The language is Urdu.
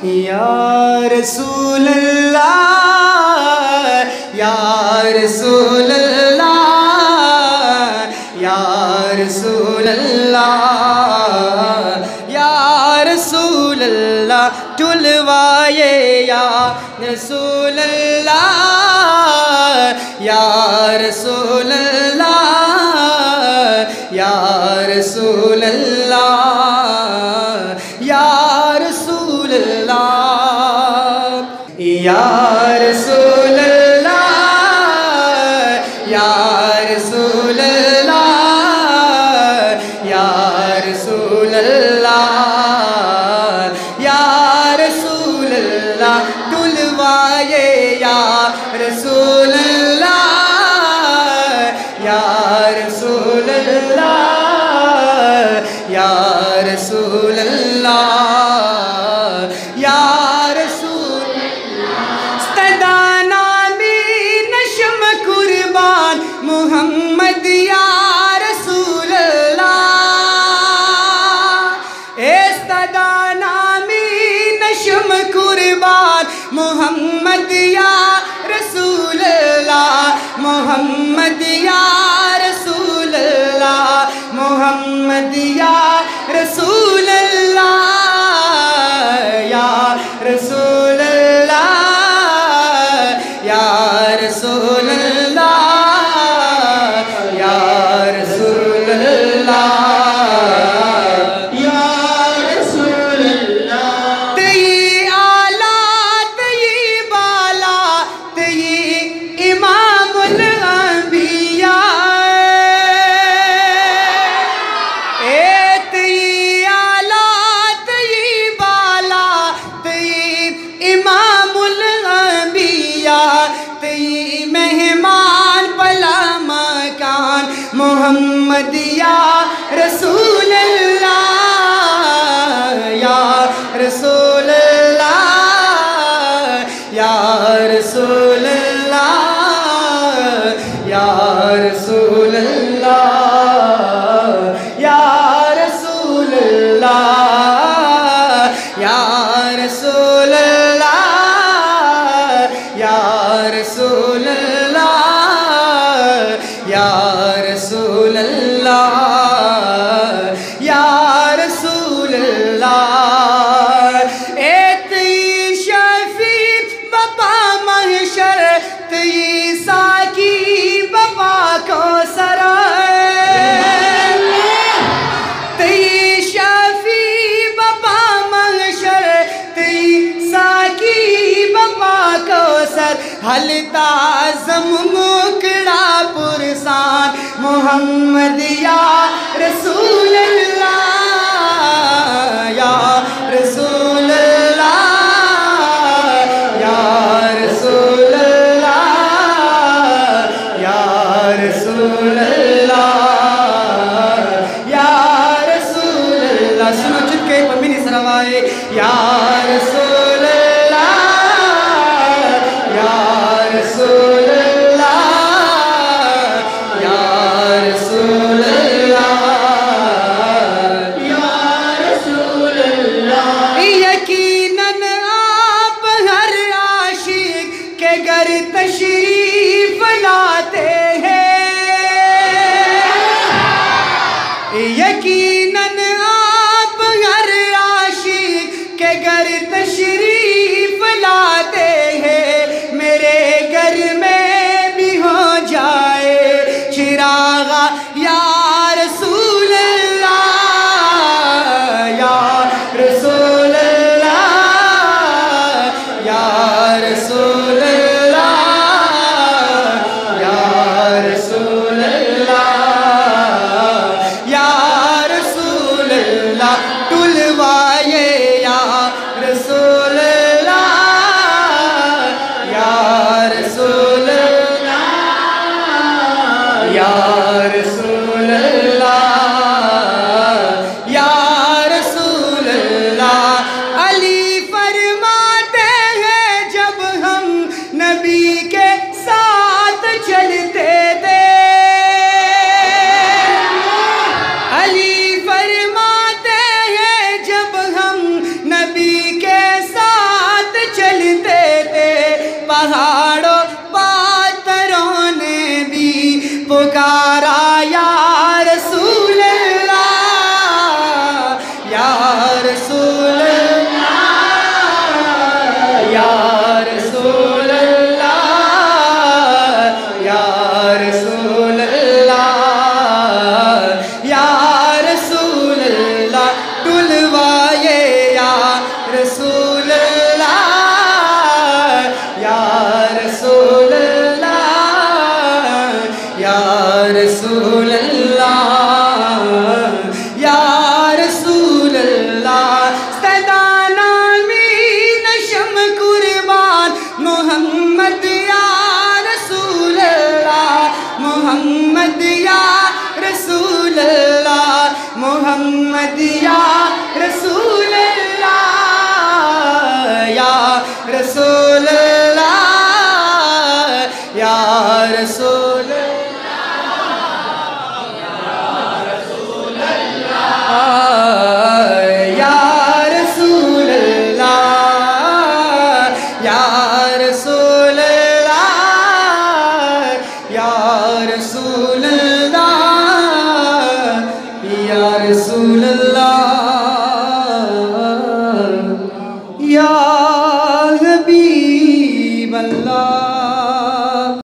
یا رسول اللہ یا رسول اللہ یا رسول اللہ یا رسول اللہ ٹلوائے یا رسول اللہ یا رسول اللہ یا رسول اللہ یا رسول اللہ یا رسول اللہ یا رسول اللہ یا رسول اللہ یا رسول اللہ ٹلوائے یا رسول اللہ یا رسول اللہ یا رسول اللہ یا رسول استدا نامی نشم قربان محمد یا رسول اللہ استدا نامی نشم قربان محمد یا رسول اللہ محمد یا رسول اللہ محمد یا رسول اللہ یا رسول اللہ یا رسول اللہ یا رسول اللہ یا رسول اللہ تئی آلہ تئی بالا تئی امام الانبیاء محمد یا رسول اللہ یا رسول اللہ یا رسول اللہ یا رسول اللہ یا رسول اللہ یا رسول اللہ یا رسول اللہ یا رسول اللہ یا رسول اللہ ایتی شفیع بپا محشر تی ساکی بپا کوثر تی شفیع بپا محشر تی ساکی بپا کوثر حل تعظم مکڑا پرسان محمد یا رسول اللہ یا رسول اللہ یا رسول اللہ یا رسول اللہ یا رسول اللہ سنو چکے پمینی سروائے یا رسول اللہ یا رسول تشریف لاتے ہیں یقیناً آپ ہر عاشق کے گھر تشریف لاتے ہیں میرے گھر میں بھی ہو جائے چراغ یا رسول اللہ یا رسول اللہ یا رسول علی فرماتے ہیں جب ہم نبی کے رسول رسول اللہ